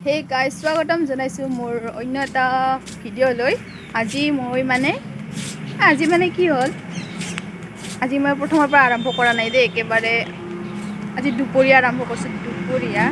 Hey guys স্বাগতম জনাইছোঁ মোৰ অন্য এটা ভিডিঅ'লৈ। আজি মানে কি হ'ল, আজি মই প্ৰথমৰ পৰা আৰম্ভ কৰা নাই দেই, একেবাৰে আজি দুপৰীয়া আৰম্ভ কৰিছোঁ। দুপৰীয়া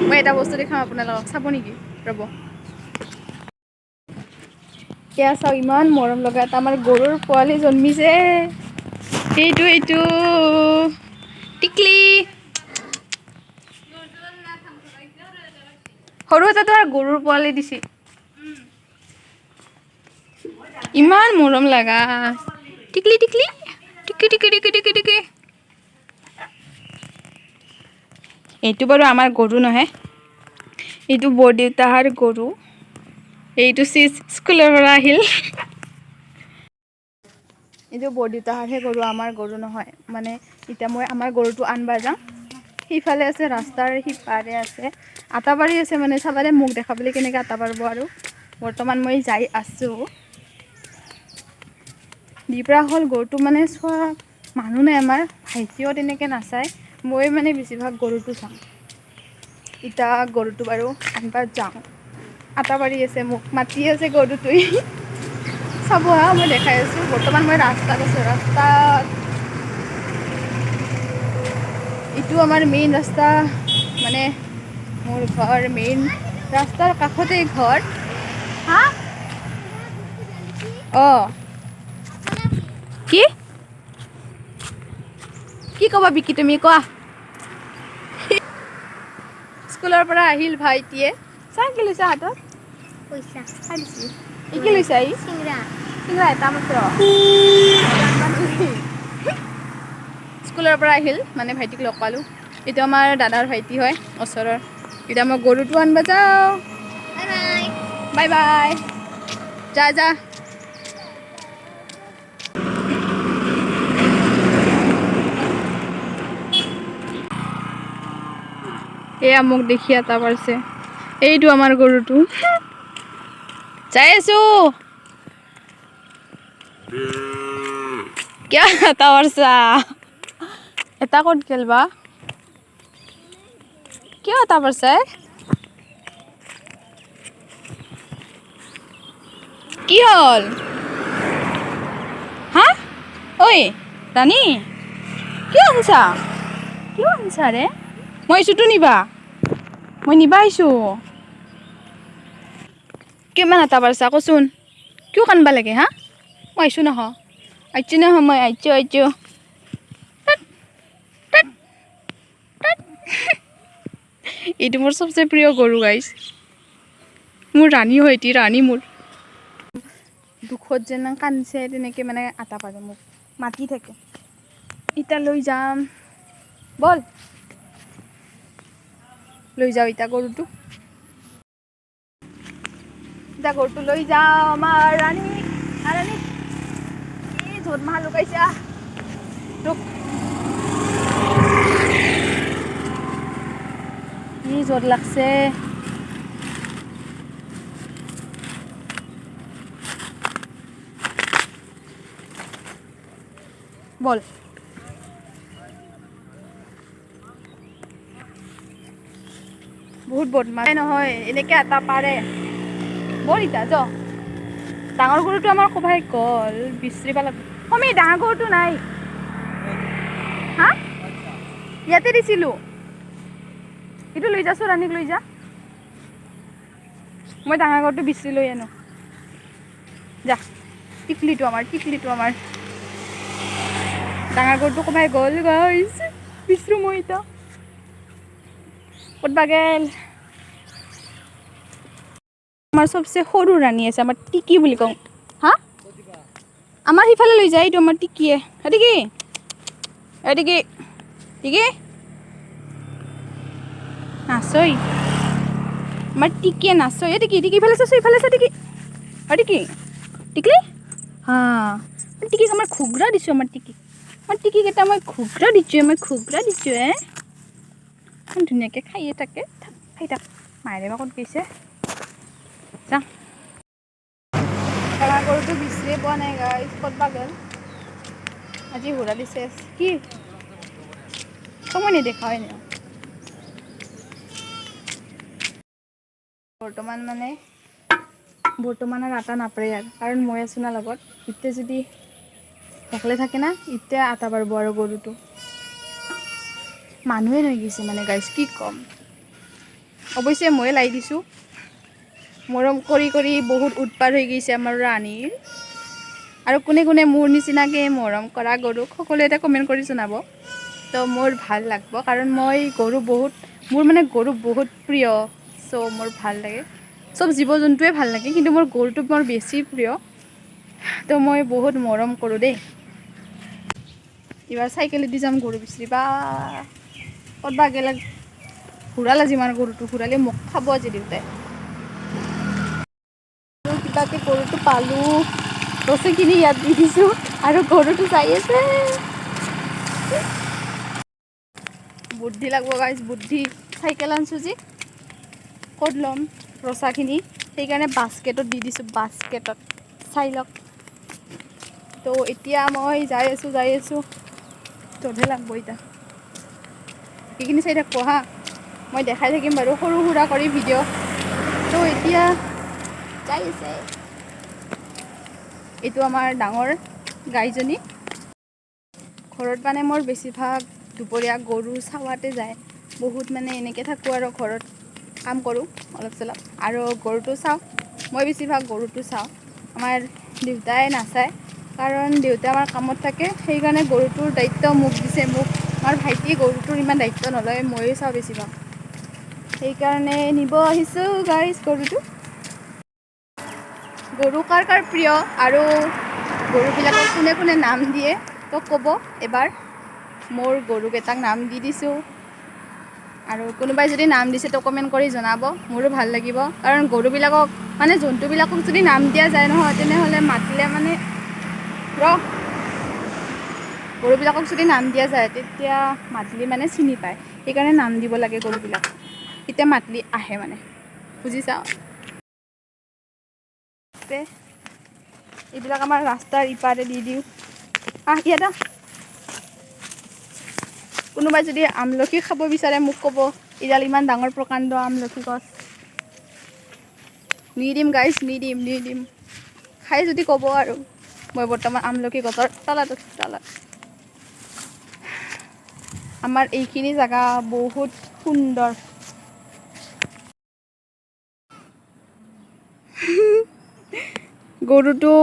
মই এটা বস্তু দেখাম আপোনালোকক, চাব নেকি? ৰ'ব, এয়া চাওক, ইমান মৰম লগা এটা আমাৰ গৰুৰ পোৱালি জন্মিছে। এইটো টিকলি সৰু এটাতো আৰু গৰুৰ পোৱালি দিছে, ইমান মৰম লগা টিকলি টিকলি টিকি টিকি টিকি টিকি টিকি। এইটো বাৰু আমাৰ গৰু নহয়, এইটো বৰদেউতাৰ গৰু। এইটো স্কুলৰ পৰা আহিল। এইটো বৰদেউতাৰহে গৰু, আমাৰ গৰু নহয়। মানে এতিয়া মই আমাৰ গৰুটো আনবা যাওঁ। সিফালে আছে, ৰাস্তাৰ সিপাৰে আছে, আটা পাৰি আছে। মানে চাবাৰে মোক দেখাবলৈ কেনেকৈ আটা পাৰিব। আৰু বৰ্তমান মই যাই আছোঁ। দিপৰা হ'ল গৰুটো মানে চোৱা মানুহ নাই আমাৰ, ভাইটিও তেনেকৈ নাচায়, মই মানে বেছিভাগ গৰুটো চাওঁ। এতিয়া গৰুটো বাৰু আনবা যাওঁ। আটা পাৰি আছে, মোক মাতি আছে গৰুটোৱে। চাব হা, মই দেখাই আছোঁ। বৰ্তমান মই ৰাস্তাত আছোঁ, ৰাস্তাত। এইটো আমাৰ মেইন ৰাস্তা, মানে মোৰ ঘৰ মেইন ৰাস্তাৰ কাষতেই ঘৰ। হা অঁ, কি কি ক'বা বিকি, তুমি কোৱা? স্কুলৰ পৰা আহিল ভাইটিয়ে, চাহ কি লৈছা হাতত? পইচা খাই দিছি। কি লৈছা? চিংৰা এটা মাত্ৰ। স্কুলৰ পৰা আহিল, মানে ভাইটিক লগ পালোঁ। এইটো আমাৰ দাদাৰ ভাইটি হয়, ওচৰৰ। এতিয়া মই গৰুটো আনব যাওঁ। Bye bye. যা যা। এয়া মোক দেখি আটা পাৰছে, এইটো আমাৰ গৰুটো। যাই আছোঁ। কিয় আটা পাৰছা? এটা ক'ত গেল বা? কিয় আটা পাৰছা? কি হ'ল? হা ঐ ৰাণী, কিয় আনছা? কিয় আনছা ৰে? মই আহিছোঁতো নিবা, মই নিবা আহিছোঁ। কিমান আটা পাৰছা কচোন? কিয় কান্দবা লাগে হা? মই আহিছোঁ নহয়, মই আহিছোঁ। এইটো মোৰ চবচে প্ৰিয় গৰু গাইজ, মোৰ ৰাণী হয়, এটি ৰাণী মোৰ। দুখত যেন কান্দছে, তেনেকৈ মানে আটা পাৰে, মোক মাতি থাকে। ইটা লৈ যাম, ব'ল লৈ যাওঁ এতিয়া গৰুটো। এতিয়া গৰুটো লৈ যাওঁ আমাৰ ৰাণীক। কি য'ত মাহ লগাইছা তোক, কি য'ত লাগছে। বল বহুত বদমাছ নহয়, এনেকৈ আটা পাৰে। বল ইতা য, ডাঙৰ গৰুটো আমাৰ ক'বাই গ'ল, বিচাৰিব লাগিব। কমি ডাঙৰ গৰুটো নাই হা, ইয়াতে দিছিলোঁ। এইটো লৈ যাচোন, ৰাণীক লৈ যা। মই ডাঙৰ গৰুটো বিচাৰি লৈ আনো, যা। টিকলিটো আমাৰ ডাঙৰ গৰুটো ক'বাই গ'ল গাইজ, বিচাৰোঁ মই এতিয়া, ক'তবা গেল। আমাৰ চবচে সৰু ৰাণী আছে, আমাৰ টিকি বুলি কওঁ। হা, আমাৰ সিফালে লৈ যায়, এইটো আমাৰ টিকিয়ে। টিকি নাচই, আমাৰ টিকিয়ে নাচই। টিকি ইফালে চাচোন, ইফালে চা টিকি। টিকলি হা, টিকিক আমাৰ ঘুগৰা দিছোঁ। আমাৰ টিকিক এটা মই ঘুগৰা দিছোঁ, ইমান ধুনীয়াকৈ খায়ে থাকে, খাই থাক। মায়েৰে বা ক'ত গৈছে, যা। ডাঙৰ গৰুটো বিচাৰিয়ে পোৱা নাই গাইজ, ক'তবা গ'ল। আজি হুৰা দিছে কি, তোক মই নেদেখাও এনেও। বৰ্তমান আৰু আটা নাপাৰে আৰু কাৰণ মই আছোঁ না লগত। এতিয়া যদি অকলে থাকে না এতিয়া আটা পাৰিব আৰু গৰুটো মানুহে হৈ গৈছে মানে গাইছ কি ক'ম। অৱশ্যে ময়ে লাই দিছোঁ, মৰম কৰি কৰি বহুত উৎপাত হৈ গৈছে আমাৰ ৰাণীৰ। আৰু কোনে কোনে মোৰ নিচিনাকৈ মৰম কৰা গৰুক সকলোৱে এটা কমেণ্ট কৰি জনাব। তো মোৰ ভাল লাগিব কাৰণ মোৰ মানে গৰু বহুত প্ৰিয়। চ' মোৰ ভাল লাগে, চব জীৱ জন্তুৱে ভাল লাগে কিন্তু মোৰ গৰুটো মোৰ বেছি প্ৰিয়। তো মই বহুত মৰম কৰোঁ দেই। এইবাৰ চাইকেলেদি যাম গৰু বিচাৰিবা, ক'তবা গেলে ঘূৰালে যিমান গৰুটো ঘূৰালে মোক খাব আজি দেউতাই। কিবাকে গৰুটো পালোঁ, ৰছীখিনি ইয়াত দি দিছোঁ আৰু গৰুটো চাই আছে। বুদ্ধি লাগিব গাইজ, বুদ্ধি। চাইকেল আনিছোঁ যি ক'ত ল'ম ৰচাখিনি, সেইকাৰণে বাস্কেটত দি দিছোঁ, বাস্কেটত চাই লওক। তো এতিয়া মই যাই আছোঁ তধে লাগব এতিয়া। সেইখিনি চাই থাকব হা, মই দেখাই থাকিম বাৰু সৰু সুৰা কৰি ভিডিঅ'। তো এতিয়া যাই আছে, এইটো আমাৰ ডাঙৰ গাইজনী। ঘৰত মানে মোৰ বেছিভাগ দুপৰীয়া গৰু চাৱাতে যায়, বহুত মানে এনেকৈ থাকোঁ আৰু ঘৰত কাম কৰোঁ অলপ চলপ আৰু গৰুটো চাওঁ। মই বেছিভাগ গৰুটো চাওঁ, আমাৰ দেউতাই নাচায় কাৰণ দেউতা আমাৰ কামত থাকে। সেইকাৰণে গৰুটোৰ দায়িত্ব মোক দিছে, আমাৰ ভাইটিয়ে গৰুটোৰ ইমান দায়িত্ব নলয়, ময়ে চাওঁ বেছিভাগ। সেইকাৰণে নিব আহিছোঁ গাইজ গৰুটো। গৰু কাৰ কাৰ প্ৰিয় আৰু গৰুবিলাকক কোনে কোনে নাম দিয়ে তো ক'ব এবাৰ। মোৰ গৰুকেইটাক নাম দি দিছোঁ আৰু কোনোবাই যদি নাম দিছে তো কমেণ্ট কৰি জনাব, মোৰো ভাল লাগিব। কাৰণ গৰুবিলাকক মানে জন্তুবিলাকক যদি নাম দিয়া যায় নহয় তেনেহ'লে মাতিলে মানে গৰুবিলাকক যদি নাম দিয়া যায় তেতিয়া মাতলি মানে চিনি পায়। সেইকাৰণে নাম দিব লাগে গৰুবিলাক, তেতিয়া মাতলি আহে মানে, বুজিছা। এইবিলাক আমাৰ ৰাস্তাৰ ইপাৰে দি দিওঁ। ইয়াত কোনোবাই যদি আমলখি খাব বিচাৰে মোক ক'ব, এডাল ইমান ডাঙৰ প্ৰকাণ্ড আমলখি গছ। নিদিম গাইজ, নিদিম। খাই যদি ক'ব আৰু। মই বৰ্তমান আমলখি গছৰ তলত আছোঁ। আমাৰ এইখিনি জেগা বহুত সুন্দৰ। গৰুটো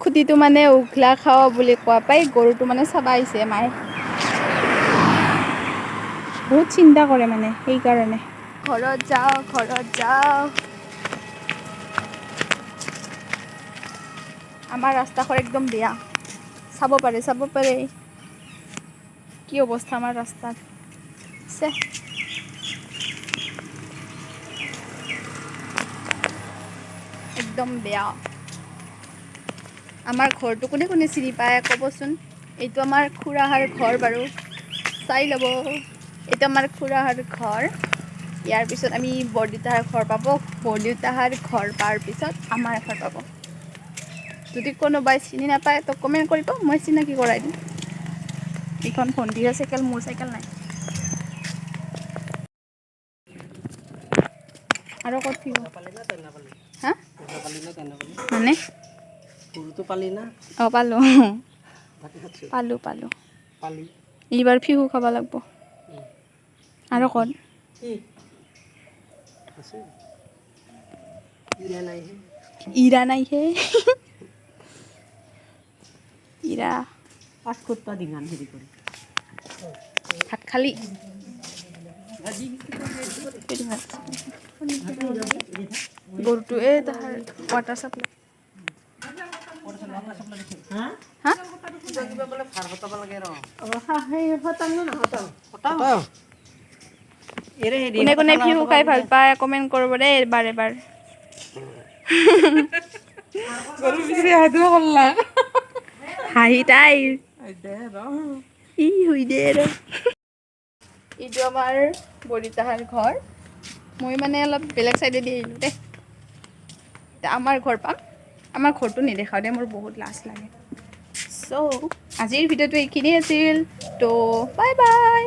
খুটিটো মানে উঘলা খাওঁ বুলি কোৱা পাই গৰুটো মানে চাবা আহিছে মায়ে। বহুত চিন্তা কৰে মানে সেইকাৰণে। ঘৰত যাওঁ। আমাৰ ৰাস্তাখন একদম বেয়া, চাব পাৰে কি অৱস্থা আমাৰ ৰাস্তাত। একদম বেয়া। আমাৰ ঘৰটো কোনে কোনে চিনি পায় ক'বচোন। এইটো আমাৰ খুৰাহাৰ ঘৰ বাৰু, চাই ল'ব। এইটো আমাৰ খুৰাহাৰ ঘৰ। ইয়াৰ পিছত আমি বৰদেউতাহাৰ ঘৰ পাব, বৰদেউতাহাৰ ঘৰ পোৱাৰ পিছত আমাৰ ঘৰ পাব। যদি কোনোবাই চিনি নাপায় তো কমেণ্ট কৰিব, মই চিনাকি কৰাই দিম। এইখন ভণ্টিৰ চাইকেল, মোৰ চাইকেল নাই। আৰু ক'ত হা মানে পালোঁ এইবাৰ ফিহু খাব লাগিব। আৰু ক'ত ইৰা নাই হে ইৰা ভাত খালি? গৰুটো এই তাহাৰ ৱাটাৰ চাপ্লাই কোনে কোনে ফিহু খাই ভাল পায় কমেণ্ট কৰিব দেই এবাৰ। হাঁহি তাইৰ এইটো আমাৰ বৰদেউতাহাৰ ঘৰ। মই মানে অলপ বেলেগ চাইডেদি আহিলোঁ দেই। আমাৰ ঘৰ পাম, আমাৰ ঘৰটো নেদেখাওঁ দে, মোৰ বহুত লাজ লাগে। চ' আজিৰ ভিডিঅ'টো এইখিনিয়ে আছিল, তো বাই বাই।